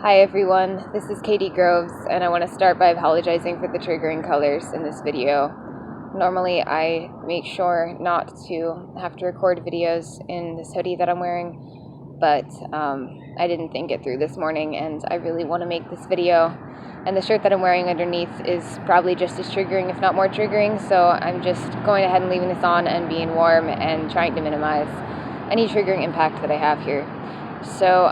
Hi everyone, this is Katie Groves, and I want to start by apologizing for the triggering colors in this video. Normally I make sure not to have to record videos in this hoodie that I'm wearing, but I didn't think it through this morning, and I really want to make this video. And the shirt that I'm wearing underneath is probably just as triggering, if not more triggering, so I'm just going ahead and leaving this on and being warm and trying to minimize any triggering impact that I have here. So,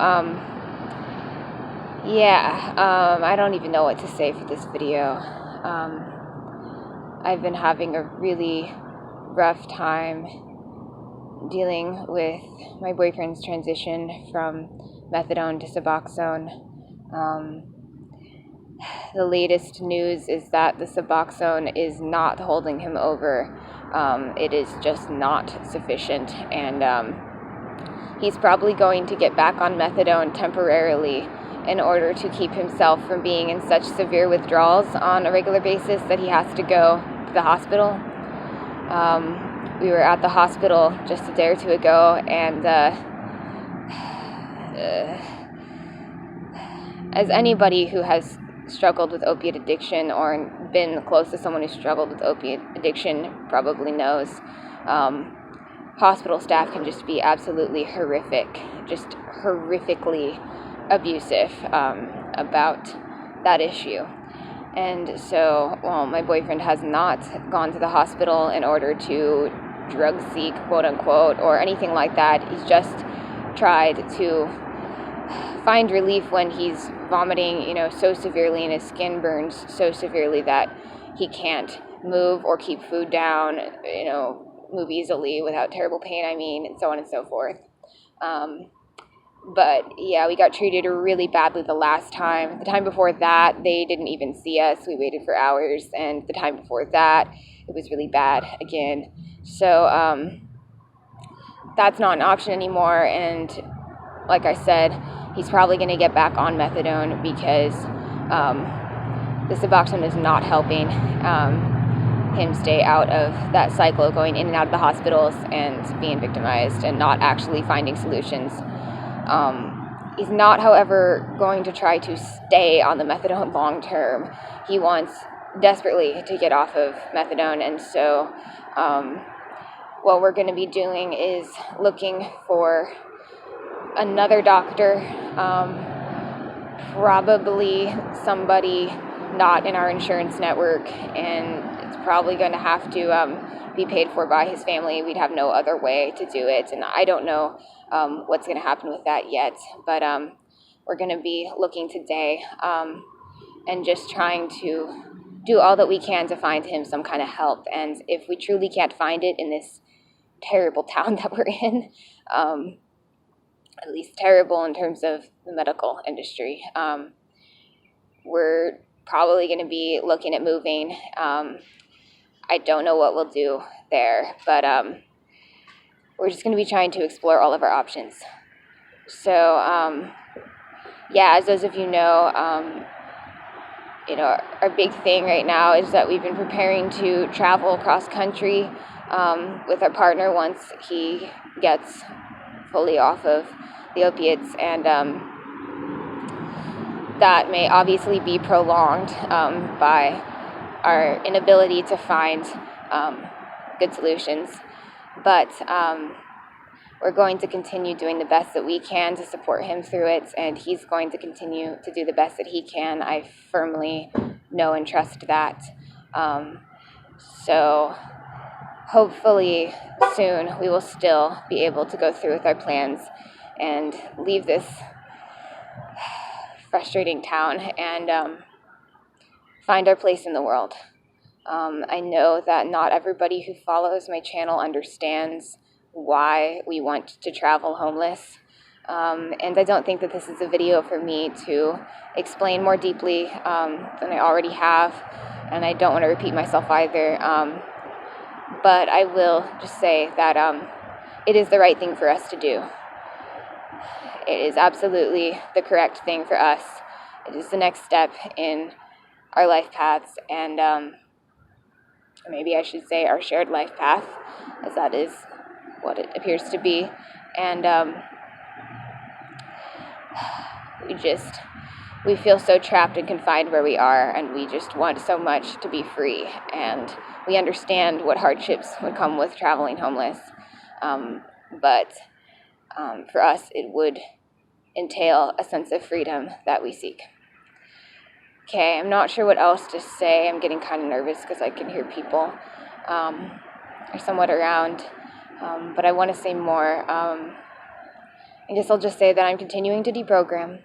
I don't even know what to say for this video. I've been having a really rough time dealing with my boyfriend's transition from methadone to suboxone. The latest news is that the suboxone is not holding him over. It is just not sufficient, and he's probably going to get back on methadone temporarily in order to keep himself from being in such severe withdrawals on a regular basis that he has to go to the hospital. We were at the hospital just a day or two ago, and as anybody who has struggled with opiate addiction or been close to someone who struggled with opiate addiction probably knows, hospital staff can just be absolutely horrific, just horrifically abusive about that issue. And so, my boyfriend has not gone to the hospital in order to drug seek, quote unquote, or anything like that. He's just tried to find relief when he's vomiting, so severely, and his skin burns so severely that he can't move or keep food down, move easily without terrible pain, and so on and so forth. But yeah, we got treated really badly the last time. The time before that, they didn't even see us. We waited for hours. And the time before that, it was really bad again. So that's not an option anymore. And like I said, he's probably going to get back on methadone because the suboxone is not helping him stay out of that cycle of going in and out of the hospitals and being victimized and not actually finding solutions. He's not, however, going to try to stay on the methadone long term. He wants desperately to get off of methadone, and so what we're going to be doing is looking for another doctor, probably somebody not in our insurance network, and it's probably going to have to be paid for by his family. We'd have no other way to do it, and I don't know what's going to happen with that yet, but we're going to be looking today and just trying to do all that we can to find him some kind of help. And if we truly can't find it in this terrible town that we're in, at least terrible in terms of the medical industry, we're probably going to be looking at moving. I don't know what we'll do there, but we're just going to be trying to explore all of our options. So, as those of you know, our big thing right now is that we've been preparing to travel cross country with our partner once he gets fully off of the opiates, and that may obviously be prolonged by our inability to find good solutions. But we're going to continue doing the best that we can to support him through it, and he's going to continue to do the best that he can. I firmly know and trust that. So hopefully soon we will still be able to go through with our plans and leave this frustrating town and find our place in the world. I know that not everybody who follows my channel understands why we want to travel homeless, and I don't think that this is a video for me to explain more deeply than I already have, and I don't want to repeat myself either, but I will just say that it is the right thing for us to do. It is absolutely the correct thing for us. It is the next step in our life paths, and maybe I should say our shared life path, as that is what it appears to be. And we feel so trapped and confined where we are, and we just want so much to be free. And we understand what hardships would come with traveling homeless. But for us, it would entail a sense of freedom that we seek. Okay, I'm not sure what else to say. I'm getting kind of nervous because I can hear people are somewhat around, but I want to say more. I guess I'll just say that I'm continuing to deprogram.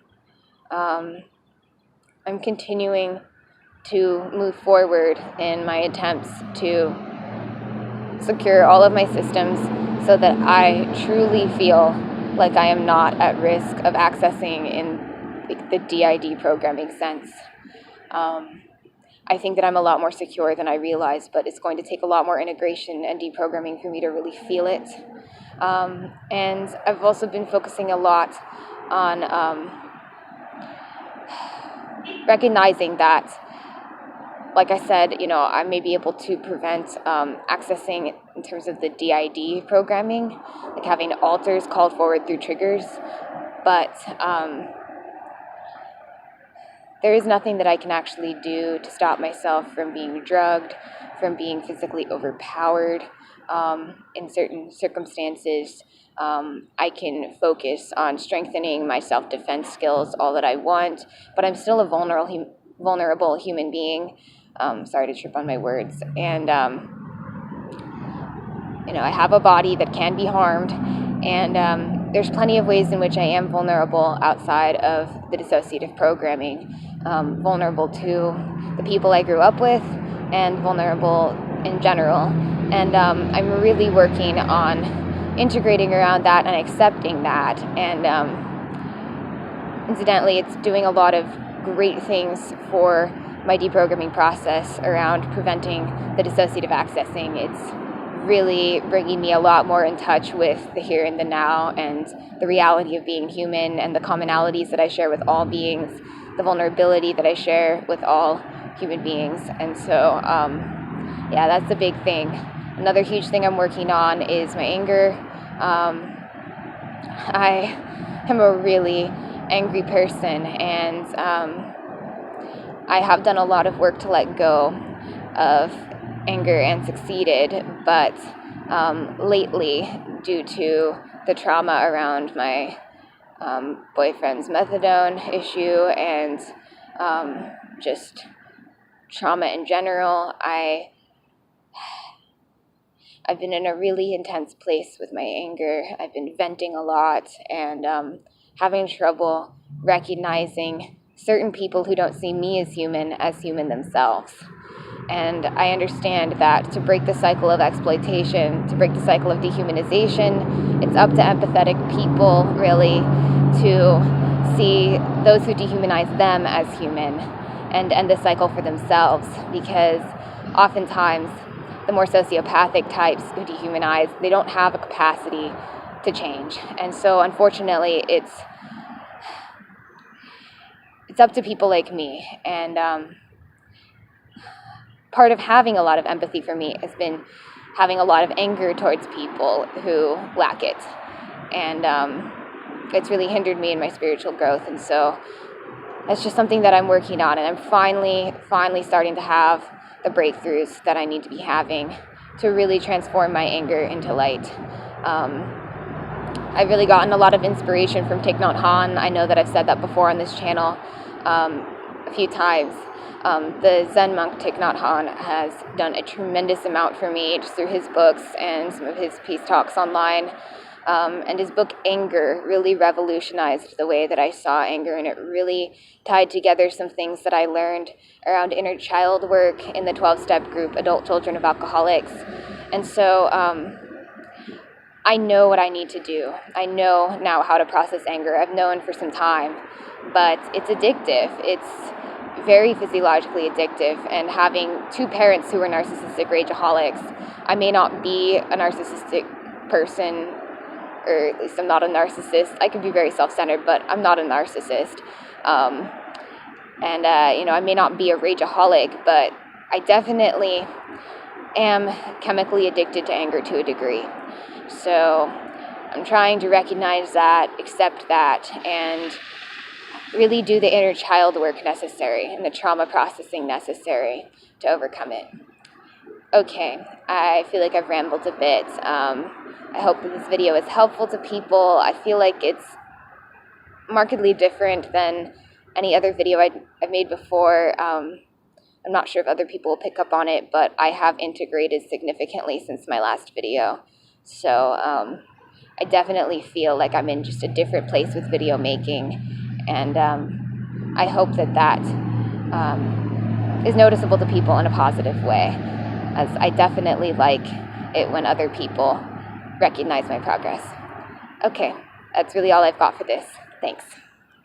I'm continuing to move forward in my attempts to secure all of my systems so that I truly feel like I am not at risk of accessing in the DID programming sense. I think that I'm a lot more secure than I realize, but it's going to take a lot more integration and deprogramming for me to really feel it. And I've also been focusing a lot on recognizing that, like I said, I may be able to prevent accessing in terms of the DID programming, like having alters called forward through triggers, but there is nothing that I can actually do to stop myself from being drugged, from being physically overpowered. In certain circumstances, I can focus on strengthening my self-defense skills all that I want, but I'm still a vulnerable human being. Sorry to trip on my words. And, I have a body that can be harmed, and there's plenty of ways in which I am vulnerable outside of the dissociative programming. Vulnerable to the people I grew up with, and vulnerable in general. And I'm really working on integrating around that and accepting that. And incidentally, it's doing a lot of great things for my deprogramming process around preventing the dissociative accessing. It's really bringing me a lot more in touch with the here and the now and the reality of being human and the commonalities that I share with all beings, the vulnerability that I share with all human beings. And so, that's a big thing. Another huge thing I'm working on is my anger. I am a really angry person, and I have done a lot of work to let go of anger and succeeded, but lately, due to the trauma around my boyfriend's methadone issue and just trauma in general, I've been in a really intense place with my anger. I've been venting a lot and having trouble recognizing certain people who don't see me as human themselves. And I understand that to break the cycle of exploitation, to break the cycle of dehumanization, it's up to empathetic people, really, to see those who dehumanize them as human and end the cycle for themselves. Because oftentimes, the more sociopathic types who dehumanize, they don't have a capacity to change. And so, unfortunately, it's up to people like me. And part of having a lot of empathy for me has been having a lot of anger towards people who lack it. And it's really hindered me in my spiritual growth. And so that's just something that I'm working on. And I'm finally starting to have the breakthroughs that I need to be having to really transform my anger into light. I've really gotten a lot of inspiration from Thich Nhat Hanh. I know that I've said that before on this channel a few times. The Zen monk Thich Nhat Hanh has done a tremendous amount for me just through his books and some of his peace talks online. And his book Anger really revolutionized the way that I saw anger, and it really tied together some things that I learned around inner child work in the 12-step group, Adult Children of Alcoholics. And so I know what I need to do. I know now how to process anger. I've known for some time, but it's addictive. It's very physiologically addictive, and having two parents who are narcissistic rageaholics, I may not be a narcissistic person, or at least I'm not a narcissist. I can be very self-centered, but I'm not a narcissist. I may not be a rageaholic, but I definitely am chemically addicted to anger to a degree. So I'm trying to recognize that, accept that, and really do the inner child work necessary and the trauma processing necessary to overcome it. Okay, I feel like I've rambled a bit. I hope that this video is helpful to people. I feel like it's markedly different than any other video I've made before. I'm not sure if other people will pick up on it, but I have integrated significantly since my last video. So I definitely feel like I'm in just a different place with video making, and I hope that that is noticeable to people in a positive way, as I definitely like it when other people recognize my progress. Okay, that's really all I've got for this. Thanks.